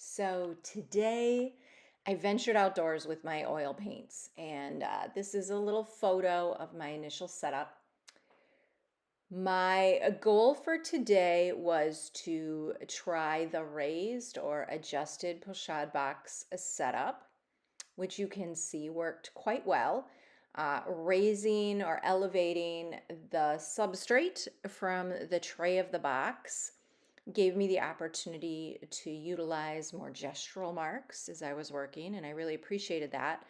So today I ventured outdoors with my oil paints, and this is a little photo of my initial setup. My goal for today was to try the raised or adjusted pochade box setup, which you can see worked quite well. Raising or elevating the substrate from the tray of the box gave me the opportunity to utilize more gestural marks as I was working, and I really appreciated that.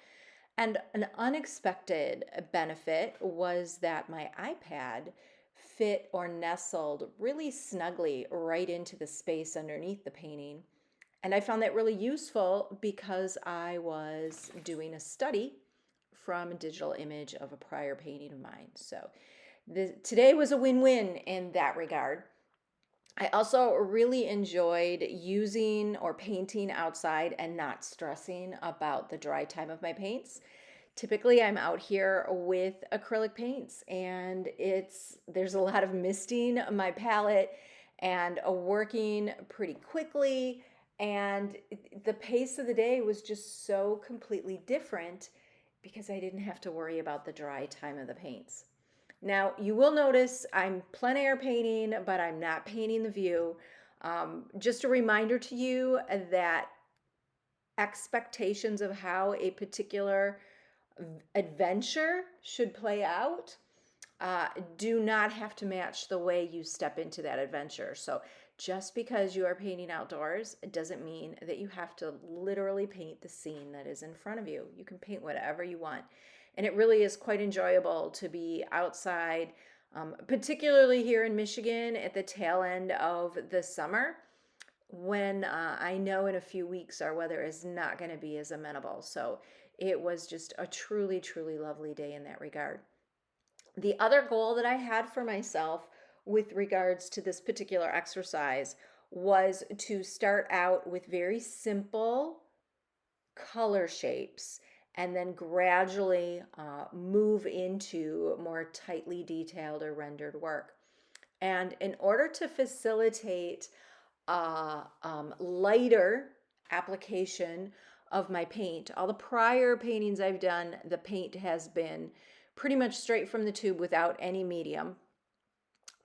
And an unexpected benefit was that my iPad fit or nestled really snugly right into the space underneath the painting. And I found that really useful because I was doing a study from a digital image of a prior painting of mine. So today was a win-win in that regard. I also really enjoyed using or painting outside and not stressing about the dry time of my paints. Typically, I'm out here with acrylic paints and there's a lot of misting on my palette and working pretty quickly, and the pace of the day was just so completely different because I didn't have to worry about the dry time of the paints. Now, you will notice I'm plein air painting, but I'm not painting the view. Just a reminder to you that expectations of how a particular adventure should play out do not have to match the way you step into that adventure. So just because you are painting outdoors, it doesn't mean that you have to literally paint the scene that is in front of you. You can paint whatever you want. And it really is quite enjoyable to be outside, particularly here in Michigan at the tail end of the summer when I know in a few weeks our weather is not going to be as amenable. So it was just a truly, truly lovely day in that regard. The other goal that I had for myself with regards to this particular exercise was to start out with very simple color shapes and then gradually move into more tightly detailed or rendered work. And in order to facilitate lighter application of my paint, all the prior paintings I've done, the paint has been pretty much straight from the tube without any medium.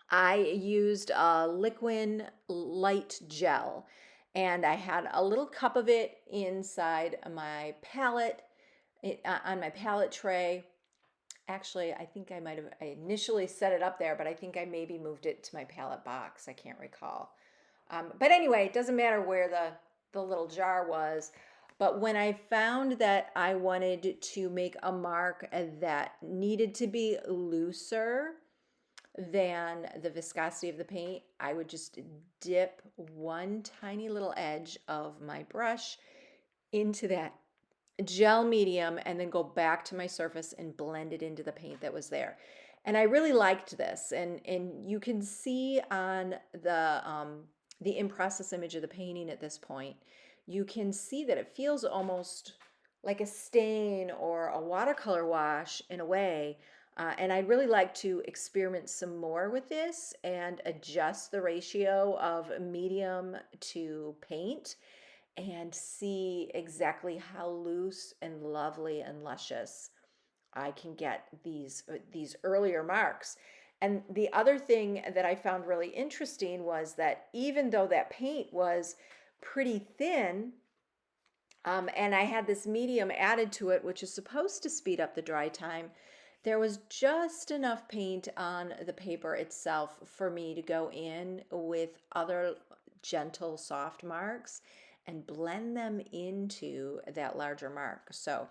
I used a liquid light gel, and I had a little cup of it inside my palette, on my palette tray. Actually, I think I initially set it up there, but I think I maybe moved it to my palette box. I can't recall. But anyway, it doesn't matter where the little jar was. But when I found that I wanted to make a mark that needed to be looser than the viscosity of the paint, I would just dip one tiny little edge of my brush into that gel medium and then go back to my surface and blend it into the paint that was there. And I really liked this. And you can see on the in-process image of the painting at this point, you can see that it feels almost like a stain or a watercolor wash in a way. And I'd really like to experiment some more with this and adjust the ratio of medium to paint and see exactly how loose and lovely and luscious I can get these earlier marks. And the other thing that I found really interesting was that even though that paint was pretty thin, and I had this medium added to it, which is supposed to speed up the dry time, there was just enough paint on the paper itself for me to go in with other gentle, soft marks and blend them into that larger mark. So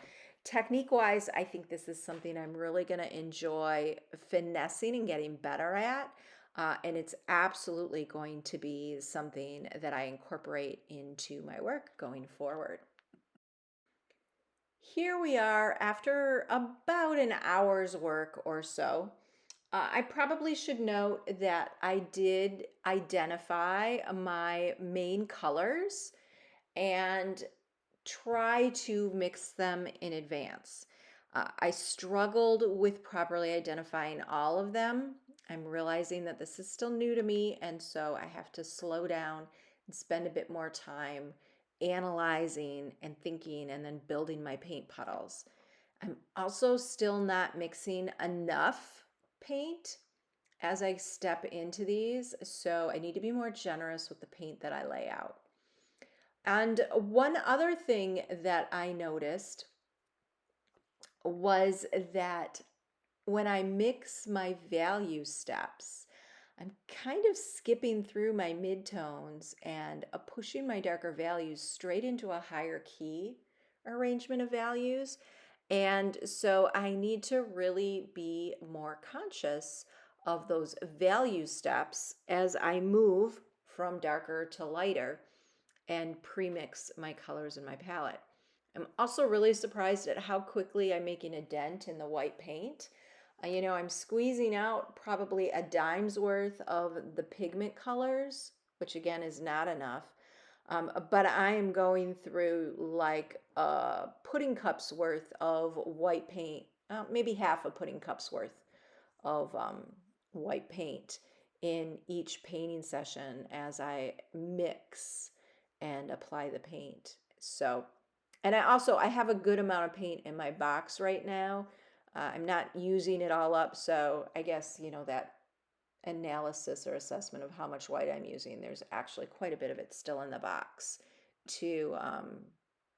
technique-wise, I think this is something I'm really going to enjoy finessing and getting better at. And it's absolutely going to be something that I incorporate into my work going forward. Here we are after about an hour's work or so. I probably should note that I did identify my main colors and try to mix them in advance. I struggled with properly identifying all of them. I'm realizing that this is still new to me, and so I have to slow down and spend a bit more time analyzing and thinking and then building my paint puddles. I'm also still not mixing enough paint as I step into these, so I need to be more generous with the paint that I lay out. And one other thing that I noticed was that when I mix my value steps, I'm kind of skipping through my midtones and pushing my darker values straight into a higher key arrangement of values. And so I need to really be more conscious of those value steps as I move from darker to lighter and pre-mix my colors in my palette. I'm also really surprised at how quickly I'm making a dent in the white paint. I'm squeezing out probably a dime's worth of the pigment colors, which again is not enough. But I am going through like a pudding cup's worth of white paint, maybe half a pudding cup's worth of white paint in each painting session as I mix and apply the paint. So, and I have a good amount of paint in my box right now. I'm not using it all up, so I guess, that analysis or assessment of how much white I'm using, there's actually quite a bit of it still in the box to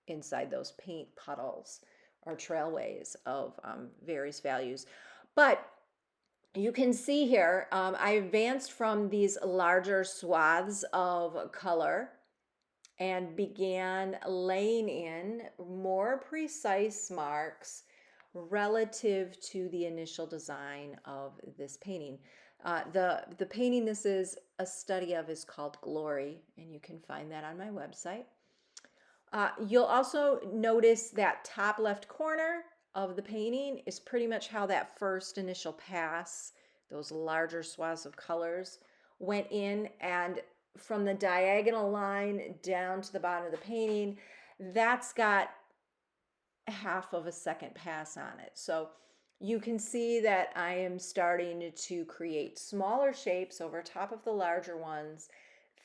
inside those paint puddles or trailways of various values. But you can see here, I advanced from these larger swaths of color and began laying in more precise marks relative to the initial design of this painting. The painting this is a study of is called Glory, and you can find that on my website. You'll also notice that top left corner of the painting is pretty much how that first initial pass, those larger swaths of colors, went in, and from the diagonal line down to the bottom of the painting, that's got half of a second pass on it. So you can see that I am starting to create smaller shapes over top of the larger ones,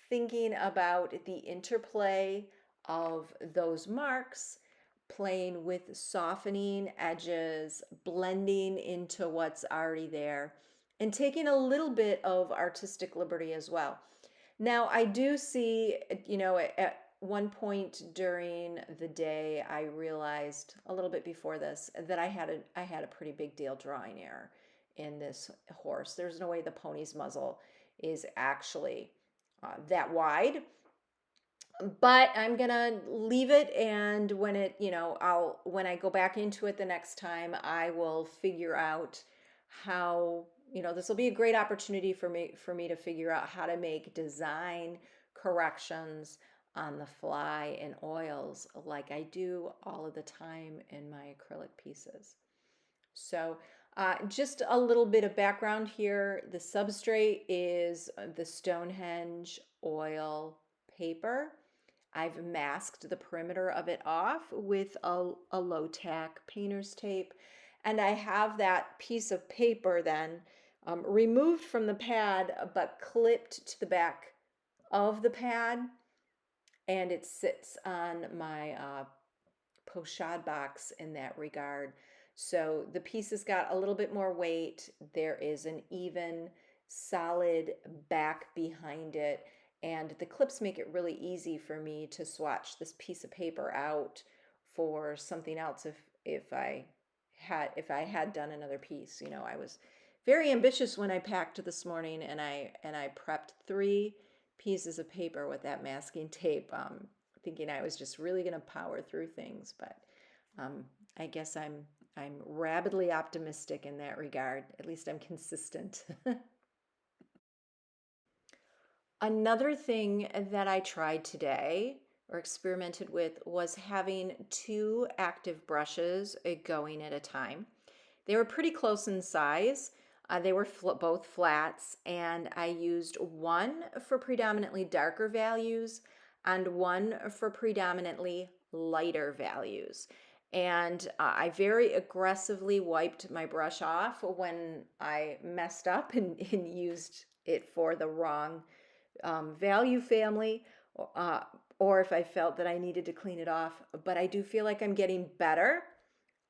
thinking about the interplay of those marks, playing with softening edges, blending into what's already there, and taking a little bit of artistic liberty as well. Now, I do see, at one point during the day, I realized a little bit before this that I had a pretty big deal drawing error in this horse. There's no way the pony's muzzle is actually that wide, but I'm gonna leave it, and when when I go back into it the next time, I will figure out how, this will be a great opportunity for me to figure out how to make design corrections on the fly in oils like I do all of the time in my acrylic pieces. So just a little bit of background here. The substrate is the Stonehenge oil paper. I've masked the perimeter of it off with a low-tack painter's tape. And I have that piece of paper then removed from the pad, but clipped to the back of the pad. And it sits on my pochade box in that regard. So the piece has got a little bit more weight. There is an even solid back behind it, and the clips make it really easy for me to swatch this piece of paper out for something else if I had done another piece. I was very ambitious when I packed this morning, and I prepped 3 pieces of paper with that masking tape, thinking I was just really going to power through things. But I guess I'm rabidly optimistic in that regard. At least I'm consistent. Another thing that I tried today or experimented with was having 2 active brushes going at a time. They were pretty close in size. They were both flats, and I used one for predominantly darker values and one for predominantly lighter values. And I very aggressively wiped my brush off when I messed up and used it for the wrong value family, uh, or if I felt that I needed to clean it off. But I do feel like I'm getting better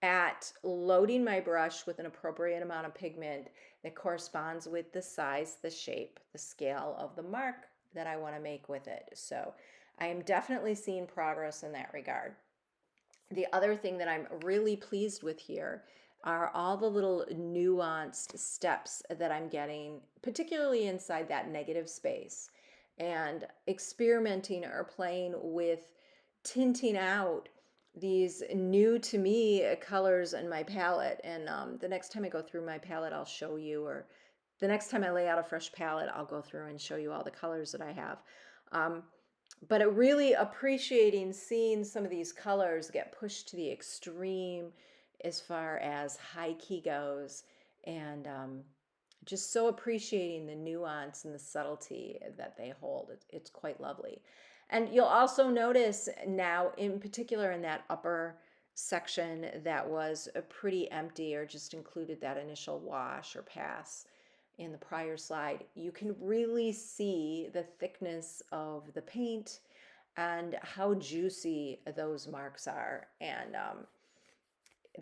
at loading my brush with an appropriate amount of pigment that corresponds with the size, the shape, the scale of the mark that I want to make with it. So I am definitely seeing progress in that regard. The other thing that I'm really pleased with here are all the little nuanced steps that I'm getting, particularly inside that negative space, and experimenting or playing with tinting out these new to me colors in my palette. And the next time I go through my palette, I'll show you, or the next time I lay out a fresh palette, I'll go through and show you all the colors that I have. Um, but it really appreciating seeing some of these colors get pushed to the extreme as far as high key goes, and just so appreciating the nuance and the subtlety that they hold. It's quite lovely. And you'll also notice now, in particular in that upper section that was pretty empty or just included that initial wash or pass in the prior slide, you can really see the thickness of the paint and how juicy those marks are. And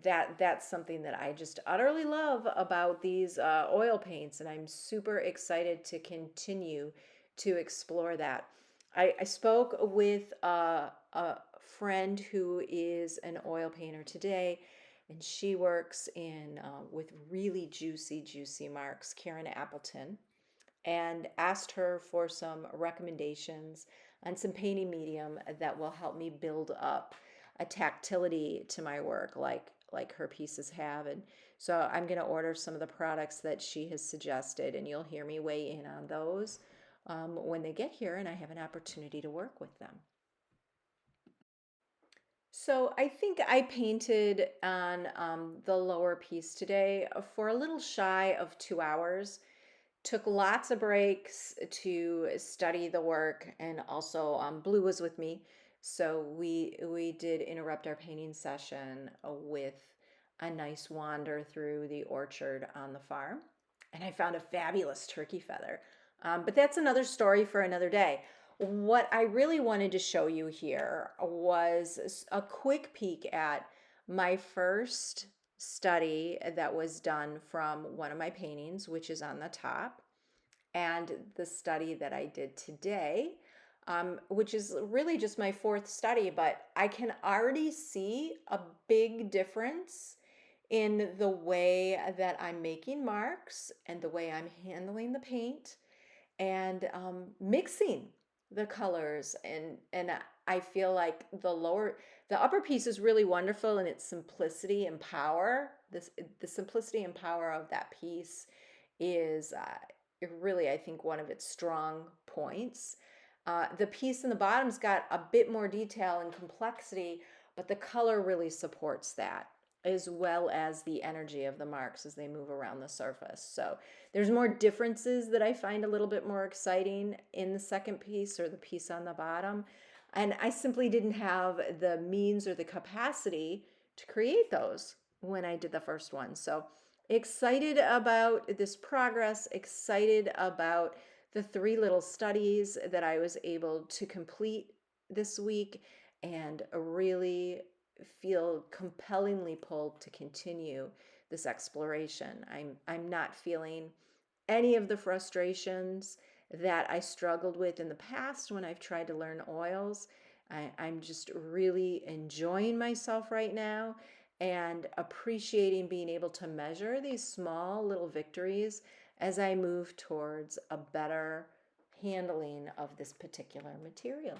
that's something that I just utterly love about these oil paints, and I'm super excited to continue to explore that. I spoke with a friend who is an oil painter today, and she works in with really juicy marks, Karen Appleton, and asked her for some recommendations on some painting medium that will help me build up a tactility to my work like her pieces have. And so I'm going to order some of the products that she has suggested, and you'll hear me weigh in on those when they get here and I have an opportunity to work with them. So I think I painted on the lower piece today for a little shy of 2 hours. Took lots of breaks to study the work, and also Blue was with me, so we did interrupt our painting session with a nice wander through the orchard on the farm, and I found a fabulous turkey feather. But that's another story for another day. What I really wanted to show you here was a quick peek at my first study that was done from one of my paintings, which is on the top, and the study that I did today, which is really just my fourth study, but I can already see a big difference in the way that I'm making marks and the way I'm handling the paint and mixing the colors. And I feel like the upper piece is really wonderful in its simplicity and power. The simplicity and power of that piece is really, I think, one of its strong points. The piece in the bottom's got a bit more detail and complexity, but the color really supports that, as well as the energy of the marks as they move around the surface. So there's more differences that I find a little bit more exciting in the second piece, or the piece on the bottom. And I simply didn't have the means or the capacity to create those when I did the first one. So excited about this progress, excited about the 3 little studies that I was able to complete this week, and really feel compellingly pulled to continue this exploration. I'm not feeling any of the frustrations that I struggled with in the past when I've tried to learn oils. I'm just really enjoying myself right now and appreciating being able to measure these small little victories as I move towards a better handling of this particular material.